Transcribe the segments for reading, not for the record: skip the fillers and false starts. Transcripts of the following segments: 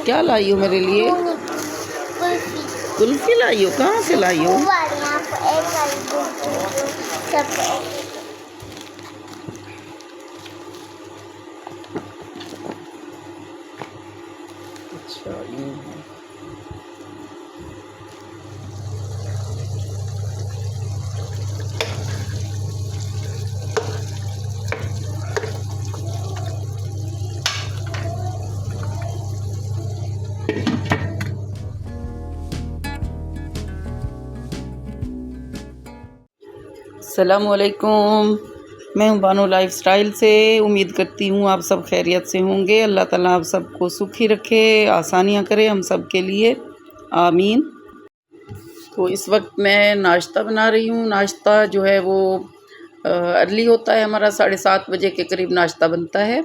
क्या लाई हो मेरे लिए? कुल्फी लाई हो? कहाँ से लाई हो? अच्छा यूँ है। अस्सलामुअलैकुम, मैं हूँ बानो लाइफस्टाइल से। उम्मीद करती हूँ आप सब खैरियत से होंगे। अल्लाह ताला आप सबको सुखी रखे, आसानियाँ करे हम सब के लिए, आमीन। तो इस वक्त मैं नाश्ता बना रही हूँ। नाश्ता जो है वो अर्ली होता है हमारा, 7:30 बजे के करीब नाश्ता बनता है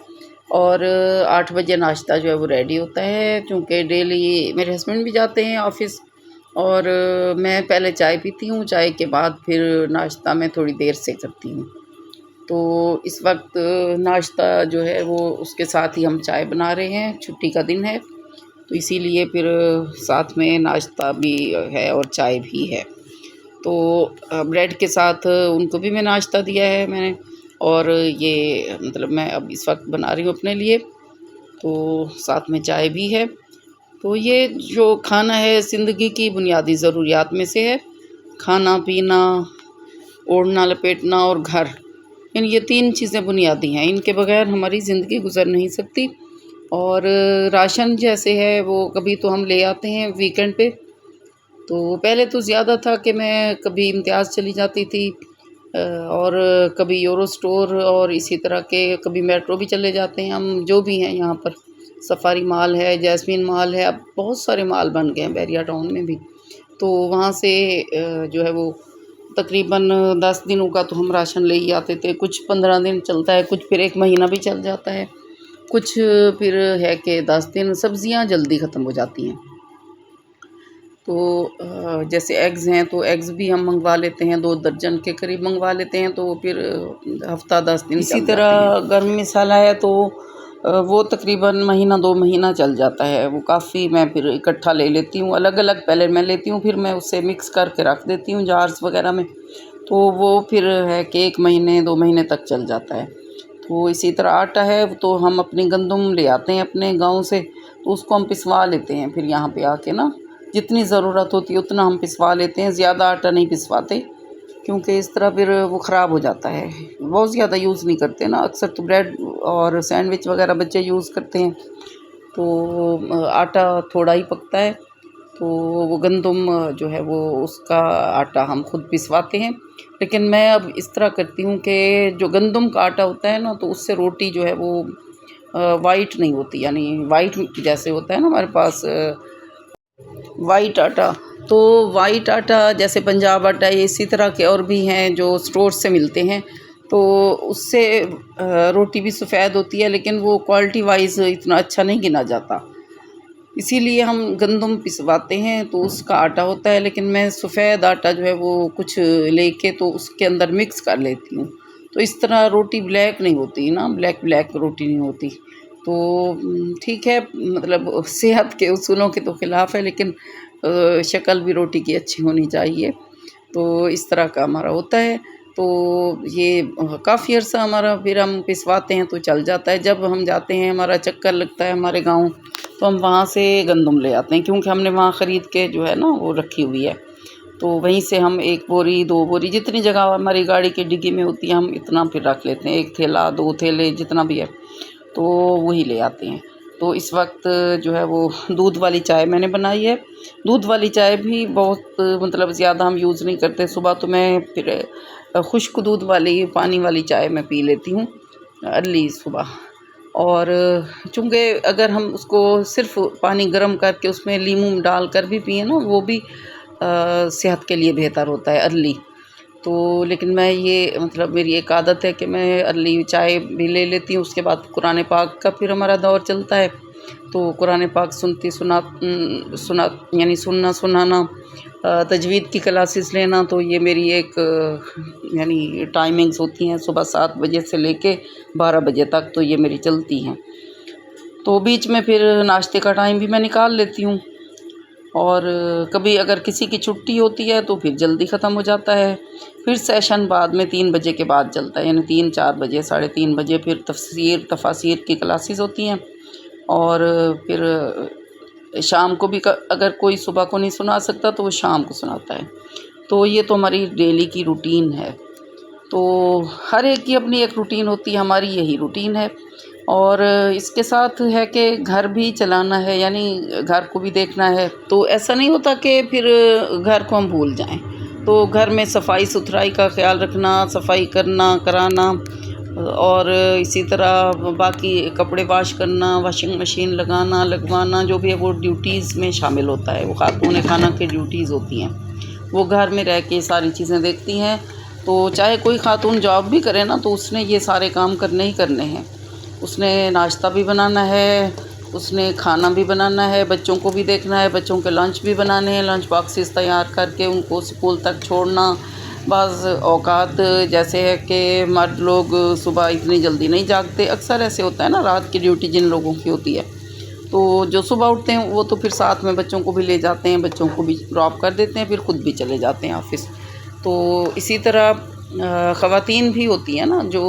और 8 बजे नाश्ता जो है वो रेडी होता है। क्योंकि डेली मेरे हस्बैंड भी जाते हैं ऑफ़िस और मैं पहले चाय पीती हूँ, चाय के बाद फिर नाश्ता मैं थोड़ी देर से करती हूँ। तो इस वक्त नाश्ता जो है वो उसके साथ ही हम चाय बना रहे हैं, छुट्टी का दिन है तो इसीलिए फिर साथ में नाश्ता भी है और चाय भी है। तो ब्रेड के साथ उनको भी मैं नाश्ता दिया है मैंने और ये मतलब मैं अब इस वक्त बना रही हूँ अपने लिए, तो साथ में चाय भी है। तो ये जो खाना है ज़िंदगी की बुनियादी ज़रूरियात में से है। खाना पीना, ओढ़ना लपेटना और घर, ये 3 चीज़ें बुनियादी हैं। इनके बगैर हमारी ज़िंदगी गुजर नहीं सकती। और राशन जैसे है वो कभी तो हम ले आते हैं वीकेंड पे। तो पहले तो ज़्यादा था कि मैं कभी इम्तियाज़ चली जाती थी और कभी यूरो स्टोर और इसी तरह के कभी मेट्रो भी चले जाते हैं हम, जो भी हैं यहाँ पर। सफारी माल है, जैस्मीन माल है, अब बहुत सारे माल बन गए हैं बैरिया टाउन में भी। तो वहाँ से जो है वो तकरीबन 10 दिनों का तो हम राशन ले ही आते थे। कुछ 15 दिन चलता है, कुछ फिर 1 महीना भी चल जाता है, कुछ फिर है कि 10 दिन। सब्ज़ियाँ जल्दी ख़त्म हो जाती हैं। तो जैसे एग्स हैं तो एग्स भी हम मंगवा लेते हैं, 2 दर्जन के करीब मंगवा लेते हैं, तो फिर हफ़्ता 10 दिन इसी तरह गर्म मसाला है तो वो तकरीबन महीना 2 महीना चल जाता है। वो काफ़ी मैं फिर इकट्ठा ले लेती हूँ, अलग-अलग पहले मैं लेती हूँ, फिर मैं उससे मिक्स करके रख देती हूँ जार्स वग़ैरह में। तो वो फिर है कि 1 महीने 2 महीने तक चल जाता है। तो इसी तरह आटा है तो हम अपनी गंदम ले आते हैं अपने गाँव से, तो उसको हम पिसवा लेते हैं फिर यहाँ पे आके ना, जितनी ज़रूरत होती है उतना हम पिसवा लेते हैं। ज़्यादा आटा नहीं पिसवाते क्योंकि इस तरह फिर वो ख़राब हो जाता है। बहुत ज़्यादा यूज़ नहीं करते ना, अक्सर तो ब्रेड और सैंडविच वगैरह बच्चे यूज़ करते हैं, तो आटा थोड़ा ही पकता है। तो वो गंदम जो है वो उसका आटा हम खुद पिसवाते हैं। लेकिन मैं अब इस तरह करती हूँ कि जो गंदम का आटा होता है ना, तो उससे रोटी जो है वो वाइट नहीं होती, यानी वाइट जैसे होता है ना हमारे पास वाइट आटा। तो वाइट आटा जैसे पंजाब आटा, ये इसी तरह के और भी हैं जो स्टोर से मिलते हैं, तो उससे रोटी भी सफ़ेद होती है, लेकिन वो क्वालिटी वाइज इतना अच्छा नहीं गिना जाता। इसीलिए हम गंदम पिसवाते हैं तो उसका आटा होता है। लेकिन मैं सफ़ेद आटा जो है वो कुछ लेके तो उसके अंदर मिक्स कर लेती हूँ, तो इस तरह रोटी ब्लैक नहीं होती ना, ब्लैक रोटी नहीं होती। तो ठीक है, मतलब सेहत के उसूलों के तो ख़िलाफ़ है, लेकिन शक्ल भी रोटी की अच्छी होनी चाहिए। तो इस तरह का हमारा होता है। तो ये काफ़ी अर्सा हमारा फिर हम पिसवाते हैं तो चल जाता है। जब हम जाते हैं, हमारा चक्कर लगता है हमारे गाँव, तो हम वहाँ से गंदम ले आते हैं, क्योंकि हमने वहाँ ख़रीद के जो है ना वो रखी हुई है। तो वहीं से हम 1 बोरी 2 बोरी जितनी जगह हमारी गाड़ी की डिग्गी में होती है, हम इतना फिर रख लेते हैं। 1 थैला 2 थैले जितना भी है, तो वही ले आते हैं। तो इस वक्त जो है वो दूध वाली चाय मैंने बनाई है। दूध वाली चाय भी बहुत मतलब ज़्यादा हम यूज़ नहीं करते। सुबह तो मैं फिर खुश्क दूध वाली पानी वाली चाय मैं पी लेती हूँ अर्ली सुबह। और चूँकि अगर हम उसको सिर्फ़ पानी गर्म करके उसमें लीमू डाल कर भी पिएँ ना, वो भी सेहत के लिए बेहतर होता है अर्ली। तो लेकिन मैं ये मतलब मेरी एक आदत है कि मैं अर्ली चाय भी ले लेती हूँ, उसके बाद कुरान पाक का फिर हमारा दौर चलता है। तो कुरान पाक सुना यानी सुनना सुनाना, तजवीद की क्लासेस लेना, तो ये मेरी एक यानी टाइमिंग्स होती हैं सुबह 7 बजे से लेके 12 बजे तक, तो ये मेरी चलती हैं। तो बीच में फिर नाश्ते का टाइम भी मैं निकाल लेती हूँ, और कभी अगर किसी की छुट्टी होती है तो फिर जल्दी ख़त्म हो जाता है। फिर सेशन बाद में 3 बजे के बाद चलता है, यानी 3-4 बजे 3:30 बजे फिर तफसीर की क्लासेस होती हैं। और फिर शाम को भी अगर कोई सुबह को नहीं सुना सकता तो वो शाम को सुनाता है। तो ये तो हमारी डेली की रूटीन है। तो हर एक की अपनी एक रूटीन होती है, हमारी यही रूटीन है। और इसके साथ है कि घर भी चलाना है, यानी घर को भी देखना है। तो ऐसा नहीं होता कि फिर घर को हम भूल जाएं। तो घर में सफाई सुथराई का ख्याल रखना, सफाई करना कराना, और इसी तरह बाकी कपड़े वॉश करना, वॉशिंग मशीन लगाना लगवाना, जो भी है वो ड्यूटीज़ में शामिल होता है। वो खातून खाना की ड्यूटीज़ होती हैं, वो घर में रह के सारी चीज़ें देखती हैं। तो चाहे कोई खातून जॉब भी करे ना, तो उसने ये सारे काम करने ही करने हैं। उसने नाश्ता भी बनाना है, उसने खाना भी बनाना है, बच्चों को भी देखना है, बच्चों के लंच भी बनाने हैं, लंच बॉक्सेस तैयार करके उनको स्कूल तक छोड़ना। बाज़ औक़ात जैसे है कि मर्द लोग सुबह इतनी जल्दी नहीं जागते, अक्सर ऐसे होता है ना, रात की ड्यूटी जिन लोगों की होती है, तो जो सुबह उठते हैं वो तो फिर साथ में बच्चों को भी ले जाते हैं, बच्चों को भी ड्रॉप कर देते हैं, फिर ख़ुद भी चले जाते हैं ऑफ़िस। तो इसी तरह ख़वातीन भी होती हैं ना, जो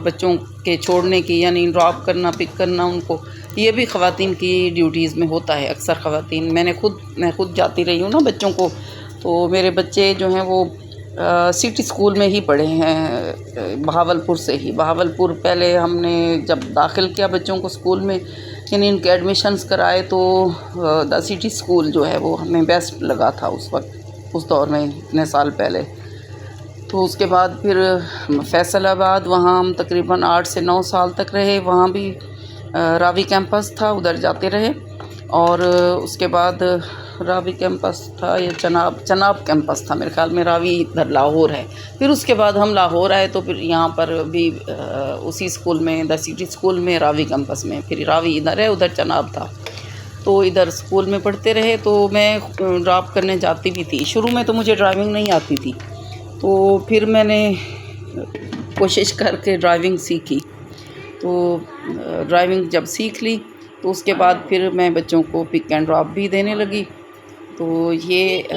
बच्चों के छोड़ने की, यानी ड्रॉप करना, पिक करना, उनको ये भी ख़वातीन की ड्यूटीज़ में होता है। अक्सर ख़वातीन, मैं खुद जाती रही हूँ ना बच्चों को, तो मेरे बच्चे जो हैं वो सिटी स्कूल में ही पढ़े हैं, बहावलपुर से ही। बहावलपुर पहले हमने जब दाखिल किया बच्चों को स्कूल में, यानी इनके एडमिशन्स कराए, तो द सिटी स्कूल जो है वो हमें बेस्ट लगा था उस वक्त, उस दौर में, इतने साल पहले। तो उसके बाद फिर फैसलाबाद, वहाँ हम तकरीबन 8 से 9 साल तक रहे। वहाँ भी रावी कैंपस था, उधर जाते रहे। और उसके बाद रावी कैंपस था या चनाब कैंपस था मेरे ख्याल में, रावी इधर लाहौर है। फिर उसके बाद हम लाहौर आए, तो फिर यहाँ पर भी उसी स्कूल में, द सिटी स्कूल में, रावी कैंपस में। फिर रावी इधर है, उधर चनाब था, तो इधर स्कूल में पढ़ते रहे। तो मैं ड्रॉप करने जाती भी थी। शुरू में तो मुझे ड्राइविंग नहीं आती थी, तो फिर मैंने कोशिश करके ड्राइविंग सीखी। तो ड्राइविंग जब सीख ली, तो उसके बाद फिर मैं बच्चों को पिक एंड ड्रॉप भी देने लगी। तो ये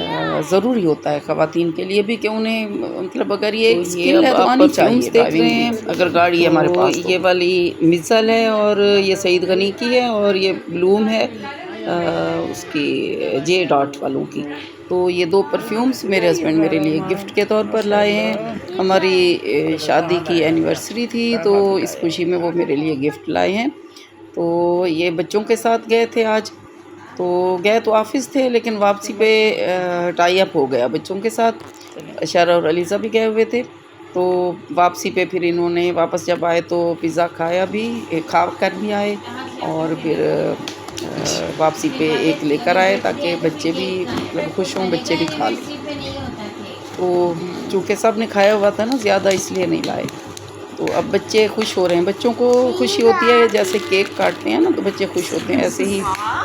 ज़रूरी होता है ख़वातीन के लिए भी कि उन्हें, मतलब अगर ये स्किल है तो आनी चाहिए। देख रहे हैं अगर गाड़ी है हमारे पास, ये वाली मिज़ल है, और ये सईद गनी की है, और ये ब्लूम है उसकी जे डॉट वालों की। तो ये 2 परफ्यूम्स मेरे हस्बैंड मेरे लिए गिफ्ट के तौर पर लाए हैं। हमारी शादी की एनिवर्सरी थी, तो इस खुशी में वो मेरे लिए गिफ्ट लाए हैं। तो ये बच्चों के साथ गए थे आज, तो गए तो ऑफ़िस थे, लेकिन वापसी पे टाई अप हो गया बच्चों के साथ। शरा और अलीज़ा भी गए हुए थे, तो वापसी पे फिर इन्होंने, वापस जब आए तो पिज़्ज़ा खा कर भी आए, और फिर वापसी पे एक लेकर आए, ताकि बच्चे भी मतलब खुश हों, बच्चे भी खा लें। तो चूँकि सब ने खाया हुआ था ना ज़्यादा, इसलिए नहीं लाए। तो अब बच्चे खुश हो रहे हैं, बच्चों को खुशी होती है, जैसे केक काटते हैं ना तो बच्चे खुश होते हैं, ऐसे ही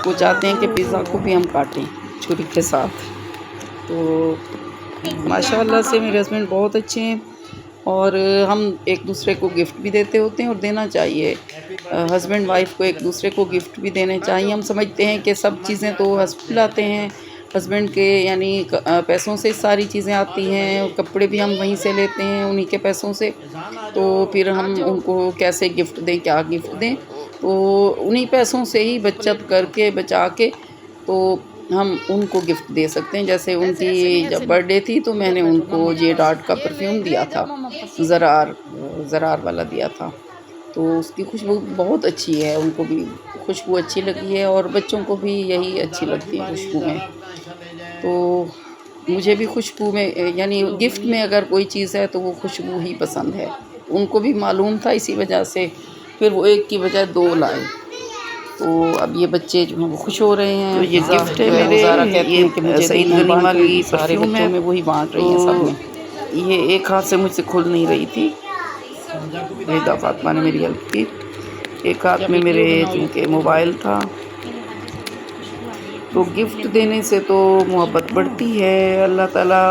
वो चाहते हैं कि पिज़्ज़ा को भी हम काटें छुरी के साथ। तो माशाल्लाह से मेरे हस्बैंड बहुत अच्छे हैं, और हम एक दूसरे को गिफ्ट भी देते होते हैं, और देना चाहिए। हस्बैंड वाइफ को एक दूसरे को गिफ्ट भी देने चाहिए। हम समझते हैं कि सब चीज़ें तो हस्बैंड लाते हैं, हस्बैंड के यानी पैसों से सारी चीज़ें आती हैं, कपड़े भी हम वहीं से लेते हैं उन्हीं के पैसों से। तो फिर हम उनको कैसे गिफ्ट दें, क्या गिफ्ट दें, तो उन्हीं पैसों से ही बचत करके, बचा के, तो हम उनको गिफ्ट दे सकते हैं। जैसे उनकी जब बर्थडे थी, तो मैंने उनको जे डॉट का परफ्यूम दिया था, ज़रार वाला दिया था। तो उसकी खुशबू बहुत अच्छी है, उनको भी खुशबू अच्छी लगी है, और बच्चों को भी यही अच्छी लगती है खुशबू में। तो मुझे भी खुशबू में, यानी गिफ्ट में अगर कोई चीज़ है तो वो खुशबू ही पसंद है। उनको भी मालूम था, इसी वजह से फिर वो एक की बजाय 2 लाए। तो अब ये बच्चे जो हैं वो खुश हो रहे हैं। तो ये गिफ्ट है मेरे, ये कि मुझे सईद गनी वाली सारे बच्चों में वही बांट रही हैं सब में। ये एक हाथ से मुझसे खुल नहीं रही थी, रेदा फातिमा ने मेरी हेल्प की। एक हाथ में मेरे चूँकि मोबाइल था, तो गिफ्ट देने से तो मोहब्बत बढ़ती है। अल्लाह ताला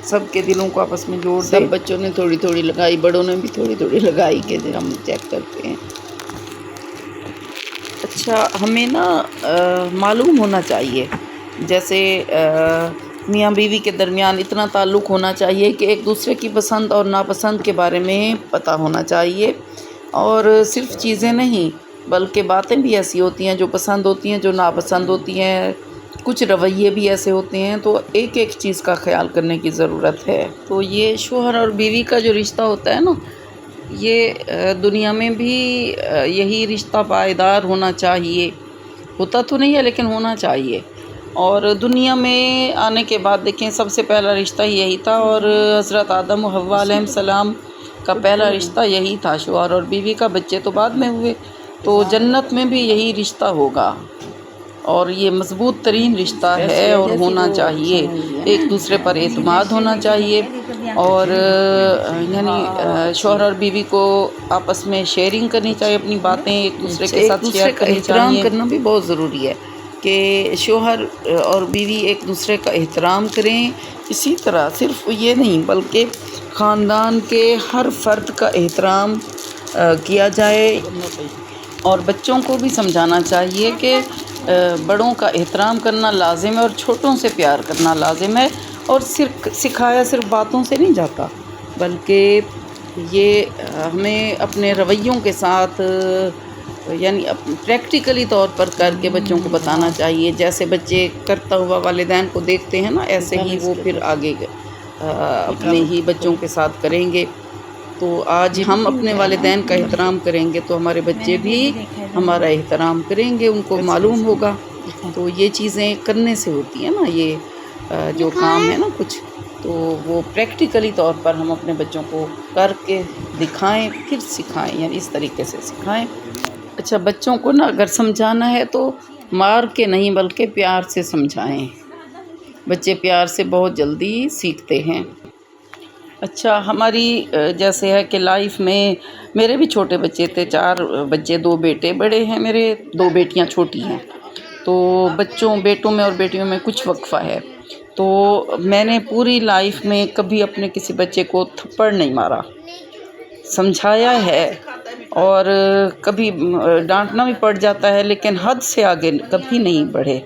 सबके दिलों को आपस में जोड़ दे। सब बच्चों ने थोड़ी थोड़ी लगाई, बड़ों ने भी थोड़ी थोड़ी लगाई के हम चेक करते हैं। अच्छा, हमें ना मालूम होना चाहिए, जैसे मियाँ बीवी के दरमियान इतना ताल्लुक़ होना चाहिए कि एक दूसरे की पसंद और नापसंद के बारे में पता होना चाहिए। और सिर्फ़ चीज़ें नहीं बल्कि बातें भी ऐसी होती हैं जो पसंद होती हैं, जो नापसंद होती हैं, कुछ रवैये भी ऐसे होते हैं, तो एक एक चीज़ का ख़्याल करने की ज़रूरत है। तो ये शौहर और बीवी का जो रिश्ता होता है ना, ये दुनिया में भी यही रिश्ता पायदार होना चाहिए। होता तो नहीं है लेकिन होना चाहिए। और दुनिया में आने के बाद देखें, सबसे पहला रिश्ता यही था, और हज़रत आदम और हव्वा अलैहिस्सलाम का पहला रिश्ता यही था, शौहर और बीवी का। बच्चे तो बाद में हुए, तो जन्नत में भी यही रिश्ता होगा और ये मज़बूत तरीन रिश्ता है और होना चाहिए। एक दूसरे पर एतमाद होना चाहिए, और यानी शौहर और बीवी को आपस में शेयरिंग करनी चाहिए, अपनी बातें एक दूसरे के साथ शेयर करनी चाहिए। एहतराम करना भी बहुत ज़रूरी है कि शौहर और बीवी एक दूसरे का एहतराम करें। इसी तरह सिर्फ़ ये नहीं बल्कि ख़ानदान के हर फ़र्द का एहतराम किया जाए, और बच्चों को भी समझाना चाहिए कि बड़ों का एहतराम करना लाज़िम है और छोटों से प्यार करना लाज़िम है। और सिखाया सिर्फ बातों से नहीं जाता, बल्कि ये हमें अपने रवैयों के साथ यानी प्रैक्टिकली तौर पर करके बच्चों को बताना चाहिए। जैसे बच्चे करता हुआ वालिदैन को देखते हैं ना, ऐसे ही वो फिर आगे अपने ही बच्चों के साथ करेंगे। तो आज हम अपने वालिदैन का एहतराम करेंगे तो हमारे बच्चे भी हमारा एहतराम करेंगे, उनको मालूम होगा। तो ये चीज़ें करने से होती है ना, ये जो काम है ना कुछ, तो वो प्रैक्टिकली तौर पर हम अपने बच्चों को करके दिखाएं, फिर सिखाएं, यानी इस तरीके से सिखाएं। अच्छा, बच्चों को ना अगर समझाना है तो मार के नहीं बल्कि प्यार से समझाएं। बच्चे प्यार से बहुत जल्दी सीखते हैं। अच्छा, हमारी जैसे है कि लाइफ में मेरे भी छोटे बच्चे थे, 4 बच्चे, 2 बेटे बड़े हैं मेरे, 2 बेटियां छोटी हैं। तो बेटों में और बेटियों में कुछ वक्फ़ा है। तो मैंने पूरी लाइफ में कभी अपने किसी बच्चे को थप्पड़ नहीं मारा, समझाया है, और कभी डांटना भी पड़ जाता है लेकिन हद से आगे कभी नहीं बढ़े।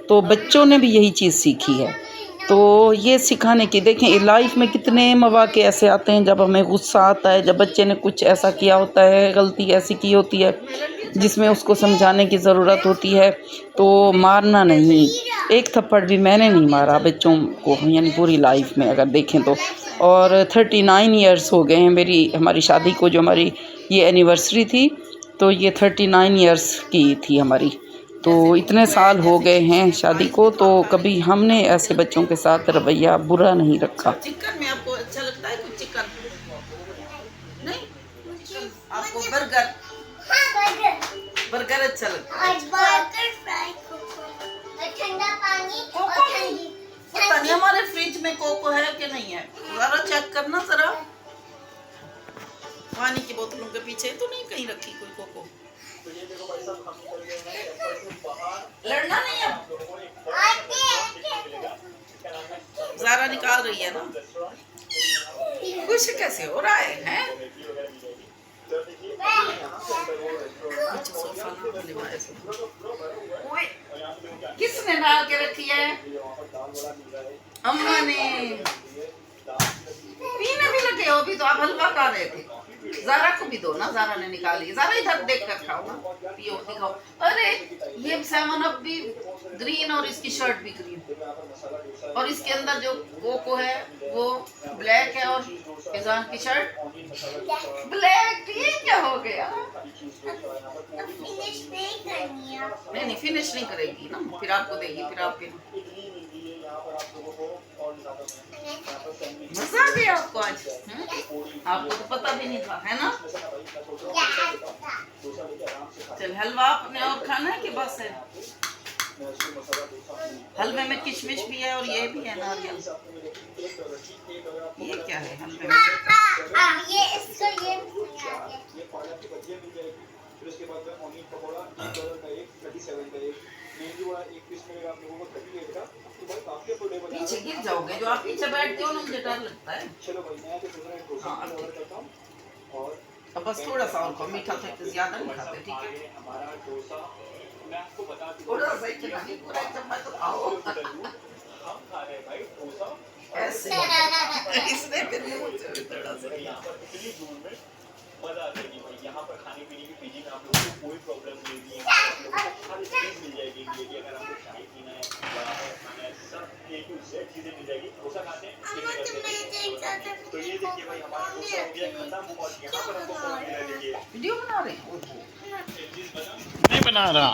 तो बच्चों ने भी यही चीज़ सीखी है। तो ये सिखाने की, देखें लाइफ में कितने मौक़े ऐसे आते हैं जब हमें गुस्सा आता है, जब बच्चे ने कुछ ऐसा किया होता है, गलती ऐसी की होती है जिसमें उसको समझाने की ज़रूरत होती है। तो मारना नहीं, एक थप्पड़ भी मैंने नहीं मारा बच्चों को, यानी पूरी लाइफ में अगर देखें तो। और 39 ईयर्स हो गए हैं हमारी शादी को, जो हमारी ये एनिवर्सरी थी, तो ये 39 ईयर्स की थी हमारी। तो इतने साल हो गए हैं शादी को, तो कभी हमने ऐसे बच्चों के साथ रवैया बुरा नहीं रखा। चिकन में आपको अच्छा लगता है कुछ? चिकन नहीं, आपको बर्गर? बर्गर अच्छा लगता है। ठंडा पानी, पता नहीं हमारे फ्रिज में कोको है कि नहीं है, जरा चेक करना जरा। पानी की बोतलों के पीछे तो नहीं कहीं रखी कोई कोको? लड़ना नहीं है, ज़ारा निकाल रही है ना। खुश कैसे हो रहा है, हैं? किसने डाल के रखी है? अम्मा ने। पीने भी लगे हो भी तो, आप हलवा खा रहे थे। ज़ारा को भी दो ना, ज़ारा ने निकाली। ज़ारा इधर देख कर खाओ ना, पियो, दिखाओ। अरे ये 7 अप भी ग्रीन और इसकी शर्ट भी ग्रीन, और इसके अंदर जो कोको है वो ब्लैक है, और इज़ान की शर्ट ब्लैक। ये क्या हो गया? फिनिश नहीं करनी है। नहीं, फिनिश नहीं करेगी ना, फिर आपको देगी, फिर आप पीना। मजा आ गया आपको आज? आपको तो पता भी नहीं था, है ना? चल, हलवा आपने और खाना है कि बस है? हलवे में किशमिश भी है और ये भी है नारियल। ये क्या है हलवे में? ये इसको ये फिर उसके बाद में ऑनियन पकौड़ा $1 का एक, 37 का एक, मेथी वड़ा एक पीस मिलेगा आप लोगों को 38 का। तो भाई काफी अफोर्डेबल है। पीछे गिर जाओगे, जो आप पीछे बैठते हो ना मुझे डर लगता है। चलो भाई मैं तो सोच रहा हूँ डोसा ऑर्डर करता हूँ और अब बस थोड़ा सा और खाओ, मीठा तो ज्यादा नहीं खाते, ठीक है? हमारा डोसा मैं आपको बता दूं थोड़ा सा ही खिला, पूरा एक चम्मच तो खाओ। हम खा रहे हैं भाई डोसा ऐसे इसने फिर भी मुझे थोड़ा सा यहाँ पर इतनी दूर में मजा आ जाएगी भाई। यहाँ पर खाने पीने की पीजी में आप लोगों को कोई प्रॉब्लम नहीं है। आप लोगों को हर चीज मिल जाएगी। ये कि अगर आपको चाय पीना है, बड़ा है खाना है, सब A to Z चीजें मिल जाएगी। डोसा खाते हैं तो ये देखिए भाई हमारा डोसा हो गया खत्म और यहाँ पर हमको कौन मिला देखिए वीडियो बना रहे हैं। नहीं बना रहा।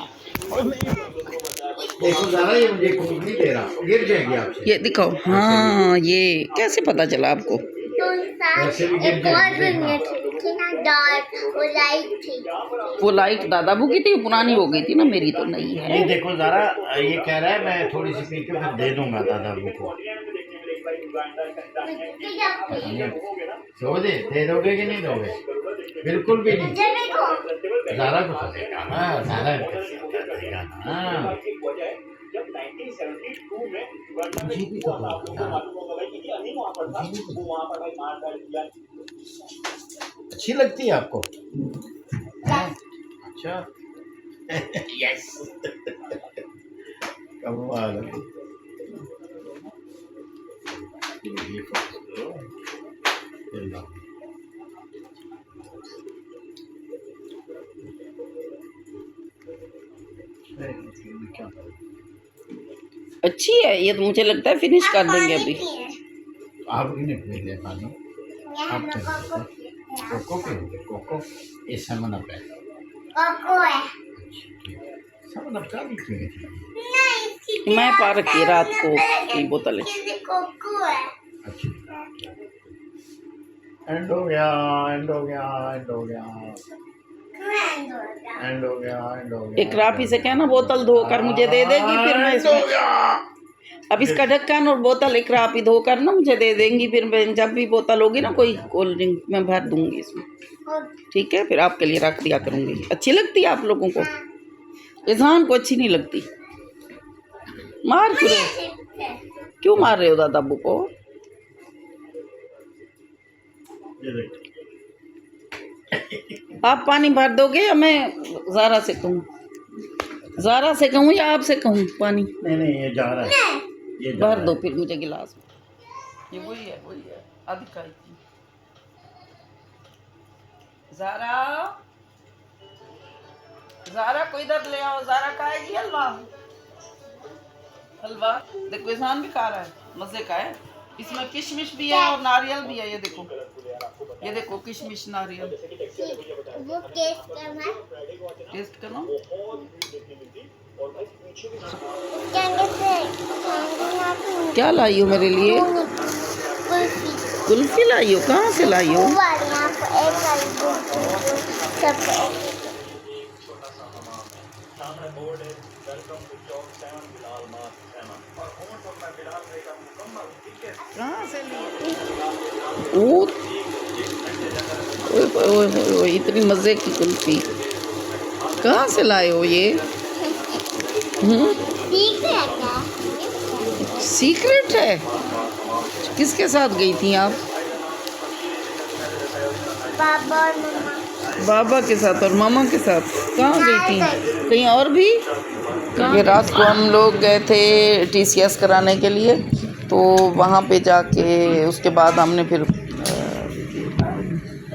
देखो ज़रा ये मुझे खून नहीं दे रहा, गिर जाएगी आपसे। ये दिखाओ, हाँ ये कैसे पता चला आपको? वैसे भी गिर जाएगी। वो लाइट दादाबू की थी, पुरानी हो गई थी ना, मेरी तो नई है। नहीं देखो ज़रा, ये कह रहा है मैं थोड़ी सी पी के फिर दे दूंगा दादाबू को। दे दोगे कि नहीं दोगे? बिल्कुल भी नहीं। ज़रा को तो देगा ना, ज़रा देगा ना। मुझे भी तो दो यार। अच्छी लगती है आपको? अच्छा यस कमाल है। ये फोकस करो। ये लो। क्या अच्छी है ये तो, मुझे लगता है फिनिश कर देंगे अभी। आप भी नहीं पी लिया पानी? आप कोको पियोगे? कोको ये सेवन अप है। सेवन अप का भी पिए थे? मैं पा रखी रात को की बोतल है। अच्छा एंड हो गया, एंड हो गया, एंड हो गया, एंड हो गया, एंड हो गया। एक राफी से कहना बोतल धोकर मुझे दे देगी, फिर मैं इसमें अब इसका ढक्कन और बोतल एक राफी धोकर ना मुझे दे देंगी, फिर मैं जब भी बोतल होगी ना कोई कोल्ड ड्रिंक मैं भर दूंगी इसमें, ठीक है? फिर आपके लिए रख दिया करूंगी। अच्छी लगती है आप लोगों को? इज़हान को अच्छी नहीं लगती। मार क्यों रहे, क्यों मार रहे हो दादाबू को? आप पानी भर दोगे या मैं ज़ारा से कहूँ? ज़ारा से कहूँ या आपसे कहूँ पानी? नहीं ये जा रहा है, ये जा भर रहा दो है। फिर मुझे गिलास में। ये वही है अधिक आई थी। ज़ारा, ज़ारा को इधर ले आओ। ज़ारा खाएगी हलवा? हलवा देखो इज़हान भी खा रहा है, मज़े का है। इसमें किशमिश भी है और नारियल भी है। ये देखो किशमिश नारियल। वो टेस्ट करो। क्या लाई हो मेरे लिए? कुल्फी लाई हो? कहाँ से लाई हो? कहाँ से लिए? ओए इतनी मज़े की कुल्फी कहाँ से लाए हो ये? सीक्रेट है? किसके साथ गई थी आप? पापा और मम्मा। बाबा के साथ और मामा के साथ? कहाँ गई थी? कहीं और भी? ये रात को हम लोग गए थे TCS कराने के लिए, तो वहाँ पे जाके उसके बाद हमने फिर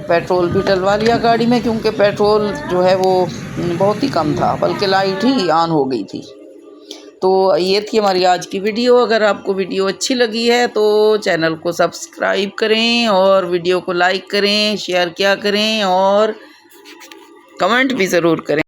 पेट्रोल भी डलवा लिया गाड़ी में, क्योंकि पेट्रोल जो है वो बहुत ही कम था, बल्कि लाइट ही ऑन हो गई थी। तो ये थी हमारी आज की वीडियो। अगर आपको वीडियो अच्छी लगी है तो चैनल को सब्सक्राइब करें और वीडियो को लाइक करें, शेयर किया करें और कमेंट भी ज़रूर करें।